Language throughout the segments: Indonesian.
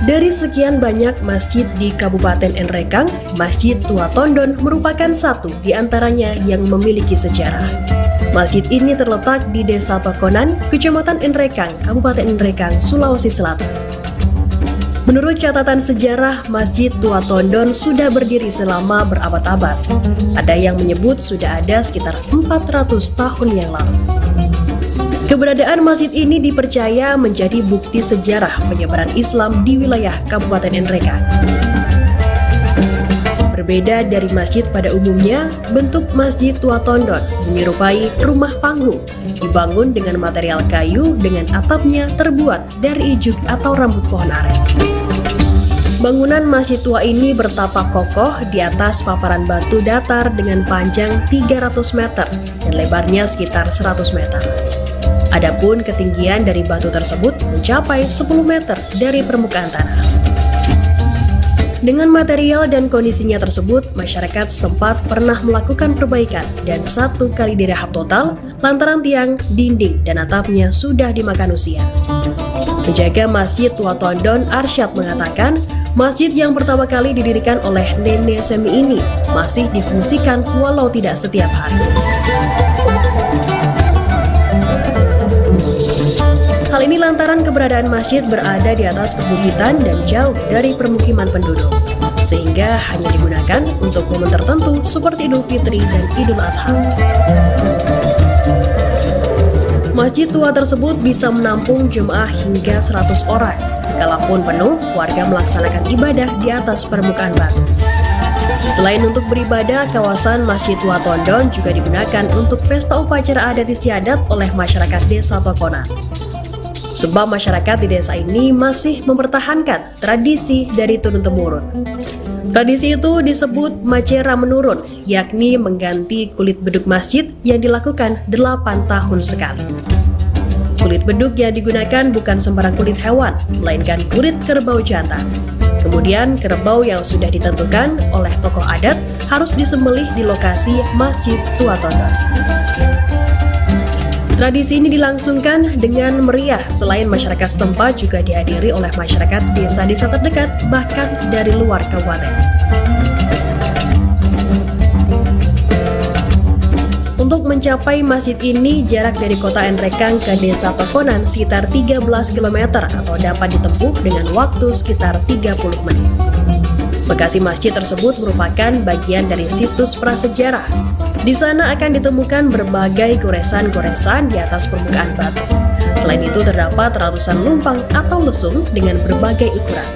Dari sekian banyak masjid di Kabupaten Nrekang, Masjid Tua Tondon merupakan satu di antaranya yang memiliki sejarah. Masjid ini terletak di Desa Tokonan, Kecamatan Nrekang, Kabupaten Nrekang, Sulawesi Selatan. Menurut catatan sejarah, Masjid Tua Tondon sudah berdiri selama berabad-abad. Ada yang menyebut sudah ada sekitar 400 tahun yang lalu. Keberadaan masjid ini dipercaya menjadi bukti sejarah penyebaran Islam di wilayah Kabupaten Nrekang. Berbeda dari masjid pada umumnya, bentuk Masjid Tua Tondon menyerupai rumah panggung, dibangun dengan material kayu dengan atapnya terbuat dari ijuk atau rambut pohon aren. Bangunan masjid tua ini bertapak kokoh di atas paparan batu datar dengan panjang 300 meter dan lebarnya sekitar 100 meter. Adapun ketinggian dari batu tersebut mencapai 10 meter dari permukaan tanah. Dengan material dan kondisinya tersebut, masyarakat setempat pernah melakukan perbaikan dan 1 kali direhab total lantaran tiang, dinding, dan atapnya sudah dimakan usia. Penjaga Masjid Tua Tondon Arsyad mengatakan, masjid yang pertama kali didirikan oleh Nenek Semi ini masih difungsikan walau tidak setiap hari. Hal ini lantaran keberadaan masjid berada di atas perbukitan dan jauh dari permukiman penduduk, sehingga hanya digunakan untuk momen tertentu seperti Idul Fitri dan Idul Adha. Masjid tua tersebut bisa menampung jemaah hingga 100 orang. Kalaupun penuh, warga melaksanakan ibadah di atas permukaan batu. Selain untuk beribadah, kawasan Masjid Tua Tondon juga digunakan untuk pesta upacara adat istiadat oleh masyarakat Desa Tokonan. Sebab masyarakat di desa ini masih mempertahankan tradisi dari turun-temurun. Tradisi itu disebut macera menurun, yakni mengganti kulit beduk masjid yang dilakukan 8 tahun sekali. Kulit beduk yang digunakan bukan sembarang kulit hewan, melainkan kulit kerbau jantan. Kemudian kerbau yang sudah ditentukan oleh tokoh adat harus disembelih di lokasi Masjid Tua Tondon. Tradisi ini dilangsungkan dengan meriah, selain masyarakat setempat juga dihadiri oleh masyarakat desa-desa terdekat, bahkan dari luar kabupaten. Untuk mencapai masjid ini, jarak dari kota Nrekang ke Desa Tokonan sekitar 13 km atau dapat ditempuh dengan waktu sekitar 30 menit. Lokasi masjid tersebut merupakan bagian dari situs prasejarah. Di sana akan ditemukan berbagai goresan-goresan di atas permukaan batu. Selain itu terdapat ratusan lumpang atau lesung dengan berbagai ukuran.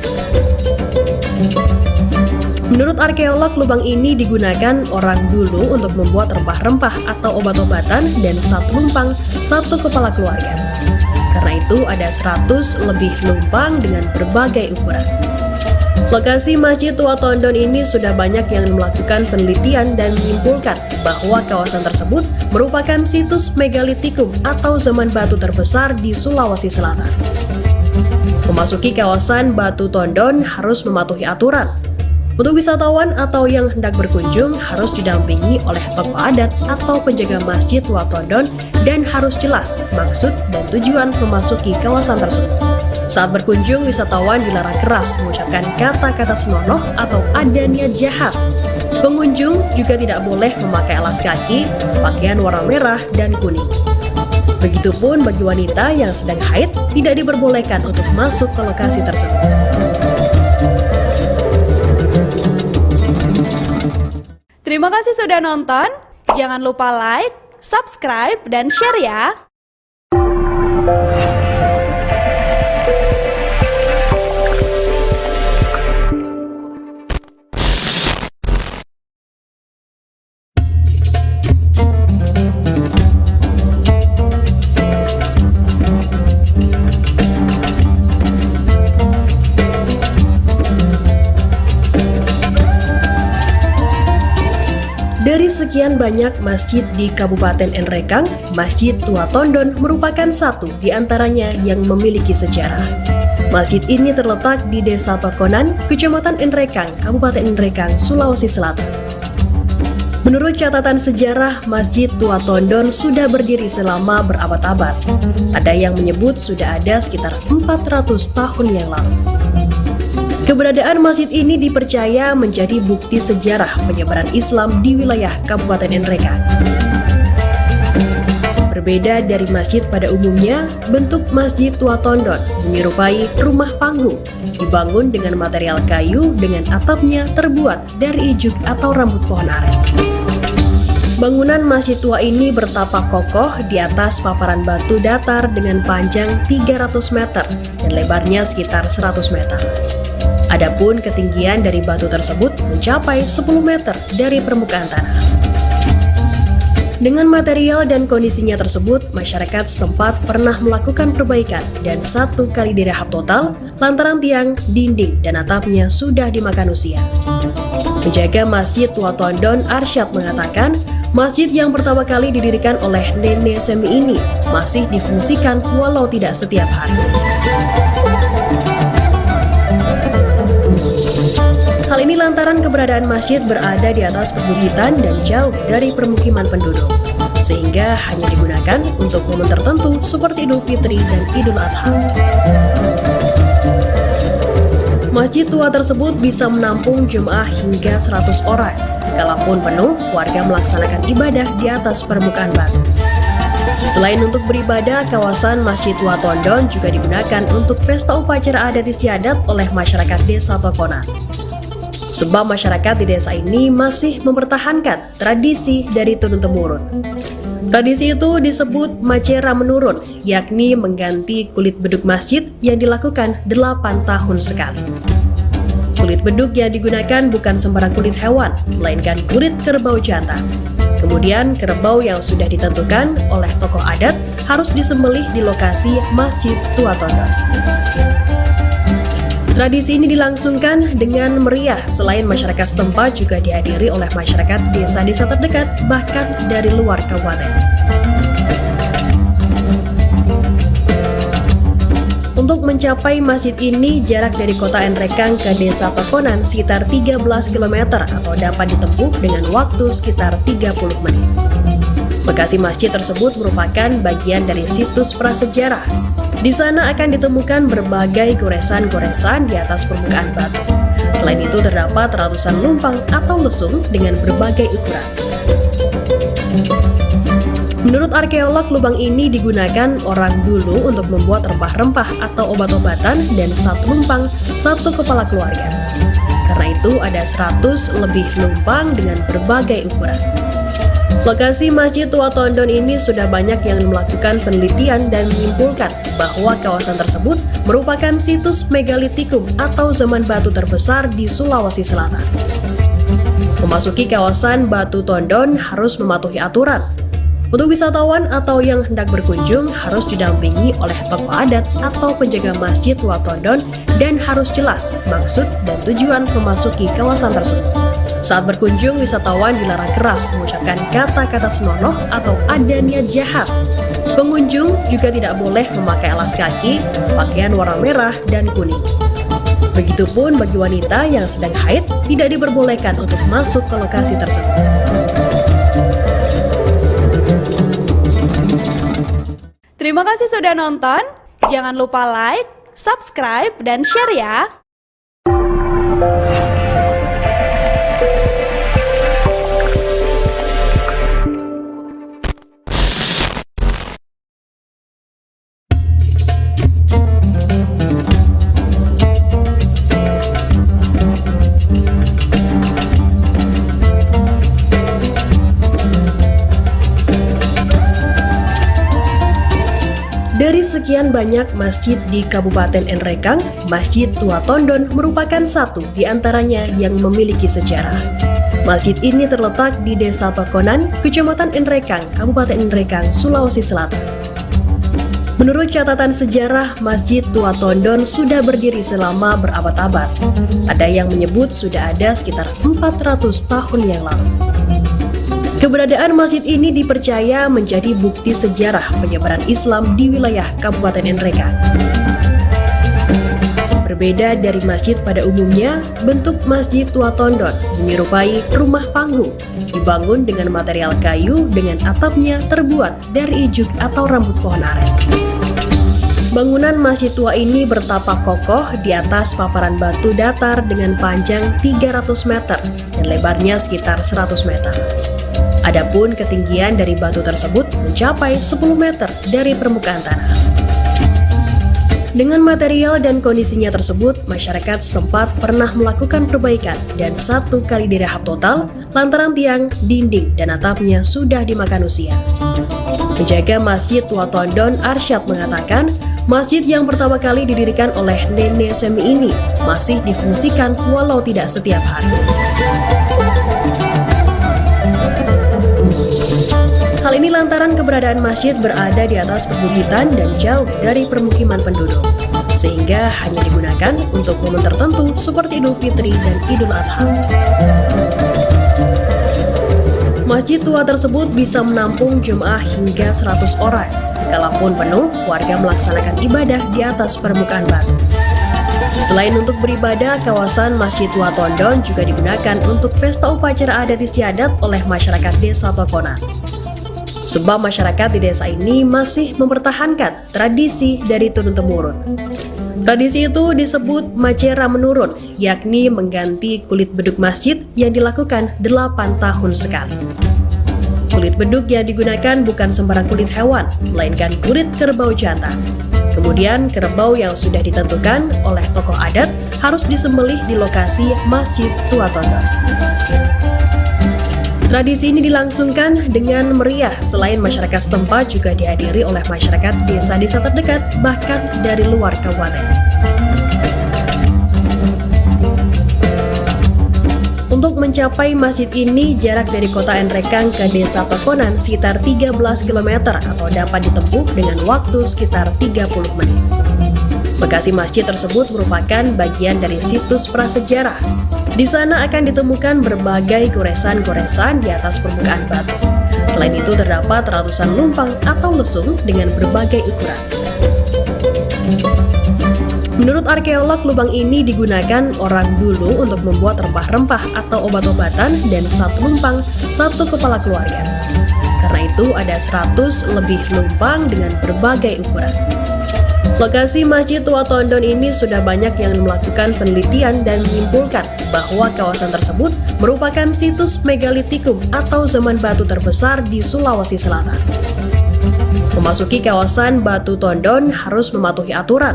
Menurut arkeolog, lubang ini digunakan orang dulu untuk membuat rempah-rempah atau obat-obatan dan 1 lumpang 1 kepala keluarga. Karena itu ada 100 lebih lumpang dengan berbagai ukuran. Lokasi Masjid Tua Tondon ini sudah banyak yang melakukan penelitian dan menyimpulkan bahwa kawasan tersebut merupakan situs megalitikum atau zaman batu terbesar di Sulawesi Selatan. Memasuki kawasan Batu Tondon harus mematuhi aturan. Untuk wisatawan atau yang hendak berkunjung harus didampingi oleh tokoh adat atau penjaga Masjid Tua Tondon dan harus jelas maksud dan tujuan memasuki kawasan tersebut. Saat berkunjung, wisatawan dilarang keras mengucapkan kata-kata senonoh atau ada niat jahat. Pengunjung juga tidak boleh memakai alas kaki, pakaian warna merah dan kuning. Begitupun bagi wanita yang sedang haid tidak diperbolehkan untuk masuk ke lokasi tersebut. Terima kasih sudah nonton. Jangan lupa like, subscribe, dan share ya. Dari sekian banyak masjid di Kabupaten Nrekang, Masjid Tua Tondon merupakan satu di antaranya yang memiliki sejarah. Masjid ini terletak di Desa Tokonan, Kecamatan Nrekang, Kabupaten Nrekang, Sulawesi Selatan. Menurut catatan sejarah, Masjid Tua Tondon sudah berdiri selama berabad-abad. Ada yang menyebut sudah ada sekitar 400 tahun yang lalu. Keberadaan masjid ini dipercaya menjadi bukti sejarah penyebaran Islam di wilayah Kabupaten Nrekang. Berbeda dari masjid pada umumnya, bentuk Masjid Tua Tondon menyerupai rumah panggung, dibangun dengan material kayu dengan atapnya terbuat dari ijuk atau rambut pohon aren. Bangunan Masjid Tua ini bertapak kokoh di atas paparan batu datar dengan panjang 300 meter dan lebarnya sekitar 100 meter. Adapun ketinggian dari batu tersebut mencapai 10 meter dari permukaan tanah. Dengan material dan kondisinya tersebut, masyarakat setempat pernah melakukan perbaikan dan 1 kali direhab total lantaran tiang, dinding, dan atapnya sudah dimakan usia. Penjaga Masjid Tua Tondon Arsyad mengatakan, masjid yang pertama kali didirikan oleh Nenek Semi ini masih difungsikan walau tidak setiap hari. Hal ini lantaran keberadaan masjid berada di atas perbukitan dan jauh dari permukiman penduduk, sehingga hanya digunakan untuk momen tertentu seperti Idul Fitri dan Idul Adha. Masjid tua tersebut bisa menampung jemaah hingga 100 orang. Kalaupun penuh, warga melaksanakan ibadah di atas permukaan batu. Selain untuk beribadah, kawasan Masjid Tua Tondon juga digunakan untuk pesta upacara adat istiadat oleh masyarakat desa Tokonan. Sebab masyarakat di desa ini masih mempertahankan tradisi dari turun-temurun. Tradisi itu disebut macera menurun, yakni mengganti kulit beduk masjid yang dilakukan 8 tahun sekali. Kulit beduk yang digunakan bukan sembarang kulit hewan, melainkan kulit kerbau jantan. Kemudian kerbau yang sudah ditentukan oleh tokoh adat harus disembelih di lokasi Masjid Tua Tondon. Tradisi ini dilangsungkan dengan meriah, selain masyarakat setempat juga dihadiri oleh masyarakat desa-desa terdekat, bahkan dari luar kabupaten. Untuk mencapai masjid ini, jarak dari kota Nrekang ke desa Tokonan sekitar 13 km atau dapat ditempuh dengan waktu sekitar 30 menit. Lokasi masjid tersebut merupakan bagian dari situs prasejarah. Di sana akan ditemukan berbagai goresan-goresan di atas permukaan batu. Selain itu terdapat ratusan lumpang atau lesung dengan berbagai ukuran. Menurut arkeolog, lubang ini digunakan orang dulu untuk membuat rempah-rempah atau obat-obatan dan 1 lumpang, 1 kepala keluarga. Karena itu ada 100 lebih lumpang dengan berbagai ukuran. Lokasi Masjid Tua Tondon ini sudah banyak yang melakukan penelitian dan menyimpulkan bahwa kawasan tersebut merupakan situs megalitikum atau zaman batu terbesar di Sulawesi Selatan. Memasuki kawasan Batu Tondon harus mematuhi aturan. Untuk wisatawan atau yang hendak berkunjung harus didampingi oleh tokoh adat atau penjaga Masjid Tua Tondon dan harus jelas maksud dan tujuan memasuki kawasan tersebut. Saat berkunjung, wisatawan dilarang keras mengucapkan kata-kata senonoh atau ada niat jahat. Pengunjung juga tidak boleh memakai alas kaki, pakaian warna merah dan kuning. Begitupun bagi wanita yang sedang haid tidak diperbolehkan untuk masuk ke lokasi tersebut. Terima kasih sudah nonton. Jangan lupa like, subscribe, dan share ya. Dari sekian banyak masjid di Kabupaten Nrekang, Masjid Tua Tondon merupakan satu di antaranya yang memiliki sejarah. Masjid ini terletak di Desa Tokonan, Kecamatan Nrekang, Kabupaten Nrekang, Sulawesi Selatan. Menurut catatan sejarah, Masjid Tua Tondon sudah berdiri selama berabad-abad. Ada yang menyebut sudah ada sekitar 400 tahun yang lalu. Keberadaan masjid ini dipercaya menjadi bukti sejarah penyebaran Islam di wilayah Kabupaten Nrekang. Berbeda dari masjid pada umumnya, bentuk Masjid Tua Tondon menyerupai rumah panggung, dibangun dengan material kayu dengan atapnya terbuat dari ijuk atau rambut pohon aren. Bangunan masjid tua ini bertapak kokoh di atas paparan batu datar dengan panjang 300 meter dan lebarnya sekitar 100 meter. Adapun ketinggian dari batu tersebut mencapai 10 meter dari permukaan tanah. Dengan material dan kondisinya tersebut, masyarakat setempat pernah melakukan perbaikan dan 1 kali direhab total lantaran tiang, dinding, dan atapnya sudah dimakan usia. Penjaga Masjid Tua Tondon Arsyad mengatakan, masjid yang pertama kali didirikan oleh Nenek Semi ini masih difungsikan walau tidak setiap hari. Hal ini lantaran keberadaan masjid berada di atas perbukitan dan jauh dari permukiman penduduk, sehingga hanya digunakan untuk momen tertentu seperti Idul Fitri dan Idul Adha. Masjid tua tersebut bisa menampung jemaah hingga 100 orang. Kalaupun penuh, warga melaksanakan ibadah di atas permukaan batu. Selain untuk beribadah, kawasan Masjid Tua Tondon juga digunakan untuk pesta upacara adat istiadat oleh masyarakat desa Tokonan. Sebab masyarakat di desa ini masih mempertahankan tradisi dari turun-temurun. Tradisi itu disebut Macera Menurun, yakni mengganti kulit beduk masjid yang dilakukan 8 tahun sekali. Kulit beduk yang digunakan bukan sembarang kulit hewan, melainkan kulit kerbau jantan. Kemudian kerbau yang sudah ditentukan oleh tokoh adat harus disembelih di lokasi Masjid Tua Tondon. Tradisi ini dilangsungkan dengan meriah, selain masyarakat setempat juga dihadiri oleh masyarakat desa-desa terdekat, bahkan dari luar kabupaten. Untuk mencapai masjid ini, jarak dari kota Nrekang ke desa Tokonan sekitar 13 km atau dapat ditempuh dengan waktu sekitar 30 menit. Lokasi masjid tersebut merupakan bagian dari situs prasejarah. Di sana akan ditemukan berbagai goresan-goresan di atas permukaan batu. Selain itu terdapat ratusan lumpang atau lesung dengan berbagai ukuran. Menurut arkeolog, lubang ini digunakan orang dulu untuk membuat rempah-rempah atau obat-obatan dan 1 lumpang, 1 kepala keluarga. Karena itu ada 100 lebih lumpang dengan berbagai ukuran. Lokasi Masjid Tua Tondon ini sudah banyak yang melakukan penelitian dan menyimpulkan bahwa kawasan tersebut merupakan situs megalitikum atau zaman batu terbesar di Sulawesi Selatan. Memasuki kawasan Batu Tondon harus mematuhi aturan.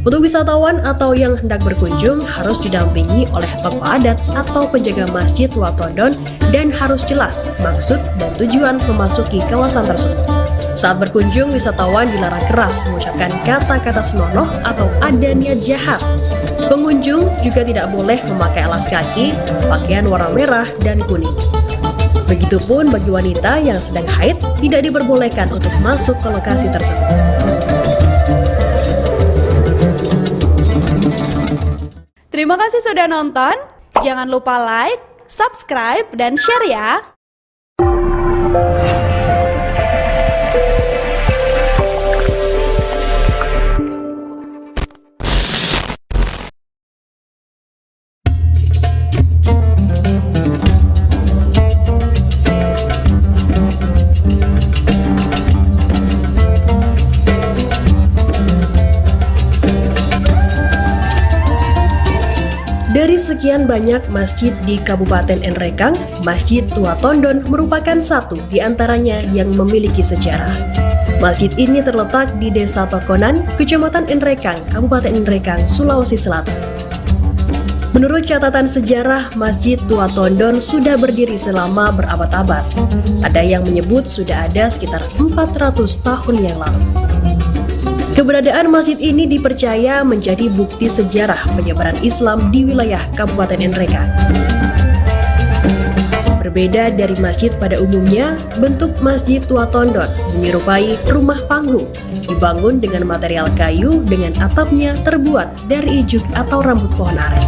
Untuk wisatawan atau yang hendak berkunjung harus didampingi oleh tokoh adat atau penjaga Masjid Tua Tondon dan harus jelas maksud dan tujuan memasuki kawasan tersebut. Saat berkunjung, wisatawan dilarang keras mengucapkan kata-kata senonoh atau ada niat jahat. Pengunjung juga tidak boleh memakai alas kaki, pakaian warna merah dan kuning. Begitupun bagi wanita yang sedang haid tidak diperbolehkan untuk masuk ke lokasi tersebut. Terima kasih sudah nonton. Jangan lupa like, subscribe, dan share ya. Dari sekian banyak masjid di Kabupaten Nrekang, Masjid Tua Tondon merupakan satu di antaranya yang memiliki sejarah. Masjid ini terletak di Desa Tokonan, Kecamatan Nrekang, Kabupaten Nrekang, Sulawesi Selatan. Menurut catatan sejarah, Masjid Tua Tondon sudah berdiri selama berabad-abad. Ada yang menyebut sudah ada sekitar 400 tahun yang lalu. Keberadaan masjid ini dipercaya menjadi bukti sejarah penyebaran Islam di wilayah Kabupaten Nrekang. Berbeda dari masjid pada umumnya, bentuk Masjid Tua Tondon menyerupai rumah panggung, dibangun dengan material kayu dengan atapnya terbuat dari ijuk atau rambut pohon aren.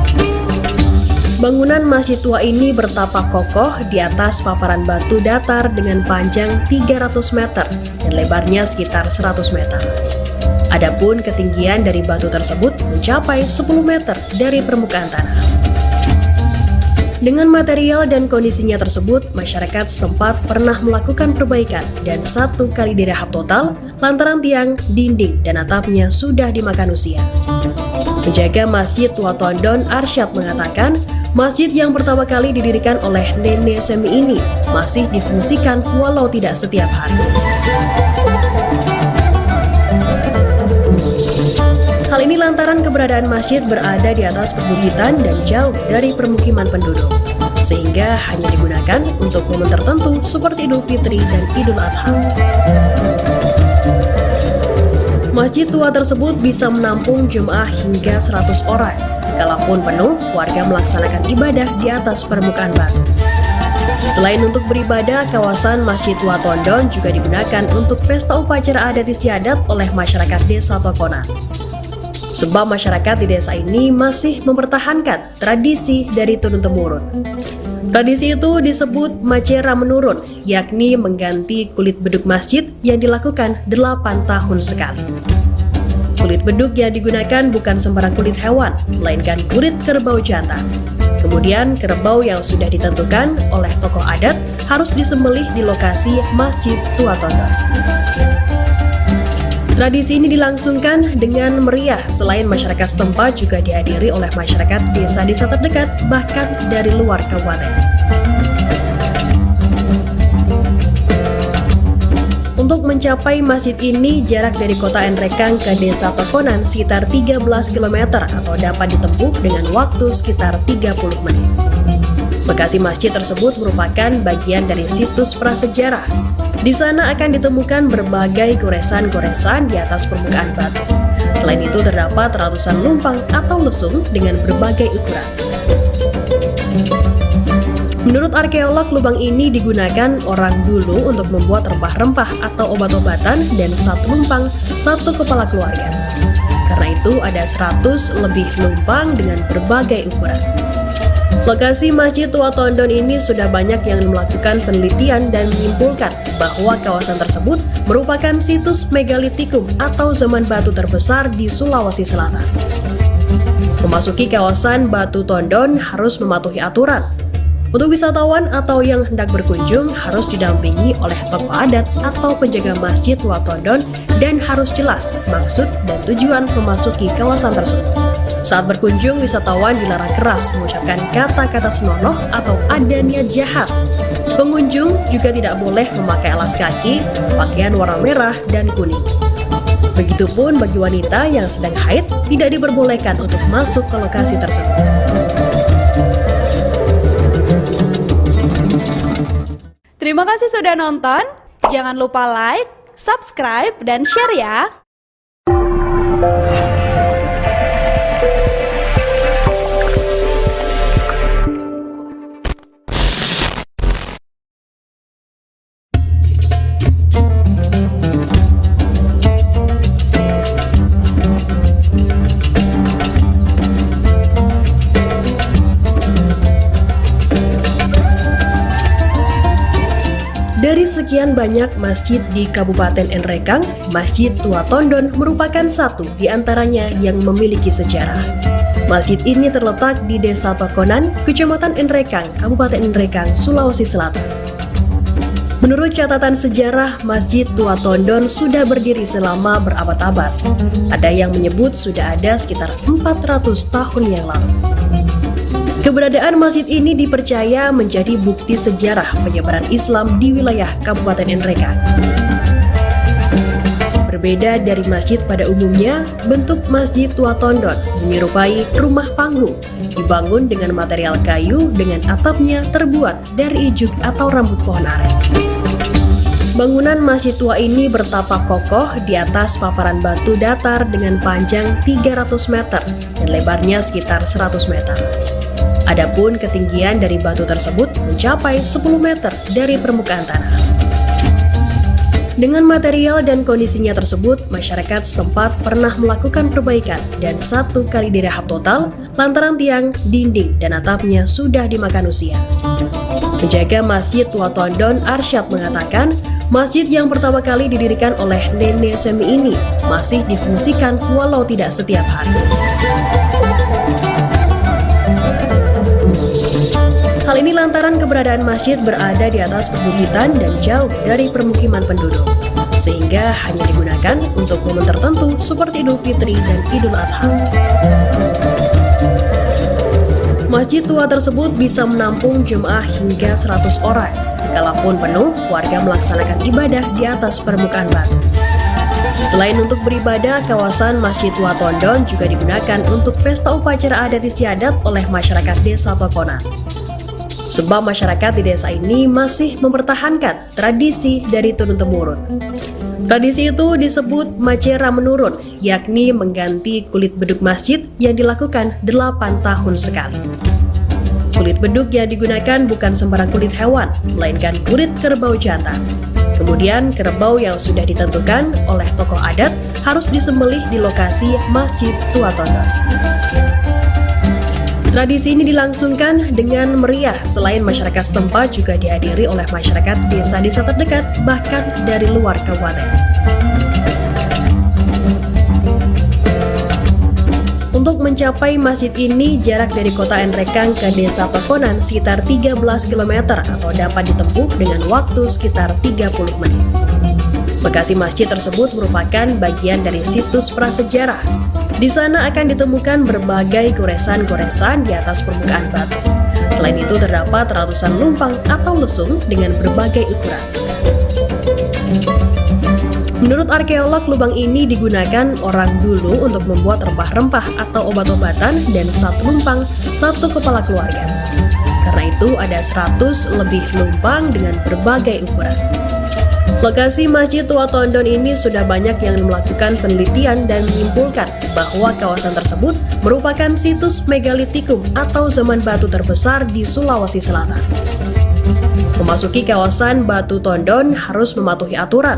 Bangunan masjid tua ini bertapak kokoh di atas paparan batu datar dengan panjang 300 meter dan lebarnya sekitar 100 meter. Adapun ketinggian dari batu tersebut mencapai 10 meter dari permukaan tanah. Dengan material dan kondisinya tersebut, masyarakat setempat pernah melakukan perbaikan dan 1 kali direhab total lantaran tiang, dinding, dan atapnya sudah dimakan usia. Penjaga Masjid Tua Tondon Arsyad mengatakan, masjid yang pertama kali didirikan oleh nenek Semi ini masih difungsikan walau tidak setiap hari. Hal ini lantaran keberadaan masjid berada di atas perbukitan dan jauh dari permukiman penduduk, sehingga hanya digunakan untuk momen tertentu seperti Idul Fitri dan Idul Adha. Masjid tua tersebut bisa menampung jemaah hingga 100 orang. Kalaupun penuh, warga melaksanakan ibadah di atas permukaan batu. Selain untuk beribadah, kawasan Masjid Tua Tondon juga digunakan untuk pesta upacara adat istiadat oleh masyarakat desa Tokonan. Sebab masyarakat di desa ini masih mempertahankan tradisi dari turun-temurun. Tradisi itu disebut macera menurun, yakni mengganti kulit beduk masjid yang dilakukan 8 tahun sekali. Kulit beduk yang digunakan bukan sembarang kulit hewan, melainkan kulit kerbau jantan. Kemudian kerbau yang sudah ditentukan oleh tokoh adat harus disembelih di lokasi Masjid Tua Tondon. Tradisi ini dilangsungkan dengan meriah, selain masyarakat setempat juga dihadiri oleh masyarakat desa-desa terdekat, bahkan dari luar kabupaten. Untuk mencapai masjid ini, jarak dari kota Nrekang ke desa Tokonan sekitar 13 km atau dapat ditempuh dengan waktu sekitar 30 menit. Lokasi masjid tersebut merupakan bagian dari situs prasejarah. Di sana akan ditemukan berbagai goresan-goresan di atas permukaan batu. Selain itu terdapat ratusan lumpang atau lesung dengan berbagai ukuran. Menurut arkeolog, lubang ini digunakan orang dulu untuk membuat rempah-rempah atau obat-obatan dan 1 lumpang, 1 kepala keluarga. Karena itu ada 100 lebih lumpang dengan berbagai ukuran. Lokasi Masjid Tua Tondon ini sudah banyak yang melakukan penelitian dan menyimpulkan bahwa kawasan tersebut merupakan situs megalitikum atau zaman batu terbesar di Sulawesi Selatan. Memasuki kawasan Batu Tondon harus mematuhi aturan. Untuk wisatawan atau yang hendak berkunjung harus didampingi oleh tokoh adat atau penjaga Masjid Tua Tondon dan harus jelas maksud dan tujuan memasuki kawasan tersebut. Saat berkunjung, wisatawan dilarang keras mengucapkan kata-kata senonoh atau ada niat jahat. Pengunjung juga tidak boleh memakai alas kaki, pakaian warna merah dan kuning. Begitupun bagi wanita yang sedang haid tidak diperbolehkan untuk masuk ke lokasi tersebut. Terima kasih sudah nonton. Jangan lupa like, subscribe, dan share ya. Dari sekian banyak masjid di Kabupaten Nrekang, Masjid Tua Tondon merupakan satu di antaranya yang memiliki sejarah. Masjid ini terletak di Desa Tokonan, Kecamatan Nrekang, Kabupaten Nrekang, Sulawesi Selatan. Menurut catatan sejarah, Masjid Tua Tondon sudah berdiri selama berabad-abad. Ada yang menyebut sudah ada sekitar 400 tahun yang lalu. Keberadaan masjid ini dipercaya menjadi bukti sejarah penyebaran Islam di wilayah Kabupaten Nrekang. Berbeda dari masjid pada umumnya, bentuk Masjid Tua Tondon menyerupai rumah panggung, dibangun dengan material kayu dengan atapnya terbuat dari ijuk atau rambut pohon aren. Bangunan masjid tua ini bertapak kokoh di atas paparan batu datar dengan panjang 300 meter dan lebarnya sekitar 100 meter. Adapun ketinggian dari batu tersebut mencapai 10 meter dari permukaan tanah. Dengan material dan kondisinya tersebut, masyarakat setempat pernah melakukan perbaikan dan 1 kali direhab total lantaran tiang, dinding, dan atapnya sudah dimakan usia. Penjaga Masjid Tua Tondon Arsyad mengatakan, masjid yang pertama kali didirikan oleh nenek Semi ini masih difungsikan walau tidak setiap hari. Ini lantaran keberadaan masjid berada di atas perbukitan dan jauh dari permukiman penduduk, sehingga hanya digunakan untuk momen tertentu seperti Idul Fitri dan Idul Adha. Masjid tua tersebut bisa menampung jemaah hingga 100 orang. Kalaupun penuh, warga melaksanakan ibadah di atas permukaan batu. Selain untuk beribadah, kawasan Masjid Tua Tondon juga digunakan untuk pesta upacara adat istiadat oleh masyarakat desa Tokonan. Sebab masyarakat di desa ini masih mempertahankan tradisi dari turun-temurun. Tradisi itu disebut macera menurun, yakni mengganti kulit beduk masjid yang dilakukan 8 tahun sekali. Kulit beduk yang digunakan bukan sembarang kulit hewan, melainkan kulit kerbau jantan. Kemudian kerbau yang sudah ditentukan oleh tokoh adat harus disembelih di lokasi Masjid Tua Tondon. Tradisi ini dilangsungkan dengan meriah. Selain masyarakat setempat juga dihadiri oleh masyarakat desa-desa terdekat, bahkan dari luar kabupaten. Untuk mencapai masjid ini, jarak dari kota Nrekang ke desa Tokonan sekitar 13 km atau dapat ditempuh dengan waktu sekitar 30 menit. Lokasi masjid tersebut merupakan bagian dari situs prasejarah. Di sana akan ditemukan berbagai goresan-goresan di atas permukaan batu. Selain itu terdapat ratusan lumpang atau lesung dengan berbagai ukuran. Menurut arkeolog, lubang ini digunakan orang dulu untuk membuat rempah-rempah atau obat-obatan dan satu lumpang, satu kepala keluarga. Karena itu ada 100 lebih lumpang dengan berbagai ukuran. Lokasi Masjid Tua Tondon ini sudah banyak yang melakukan penelitian dan menyimpulkan bahwa kawasan tersebut merupakan situs megalitikum atau zaman batu terbesar di Sulawesi Selatan. Memasuki kawasan Batu Tondon harus mematuhi aturan.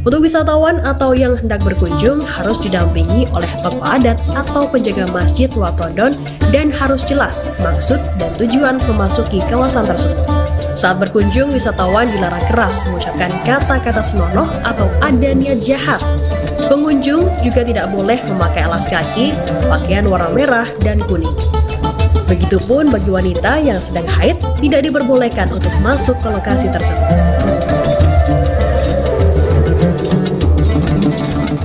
Untuk wisatawan atau yang hendak berkunjung harus didampingi oleh tokoh adat atau penjaga Masjid Tua Tondon dan harus jelas maksud dan tujuan memasuki kawasan tersebut. Saat berkunjung, wisatawan dilarang keras mengucapkan kata-kata senonoh atau ada niat jahat. Pengunjung juga tidak boleh memakai alas kaki, pakaian warna merah dan kuning. Begitupun bagi wanita yang sedang haid tidak diperbolehkan untuk masuk ke lokasi tersebut.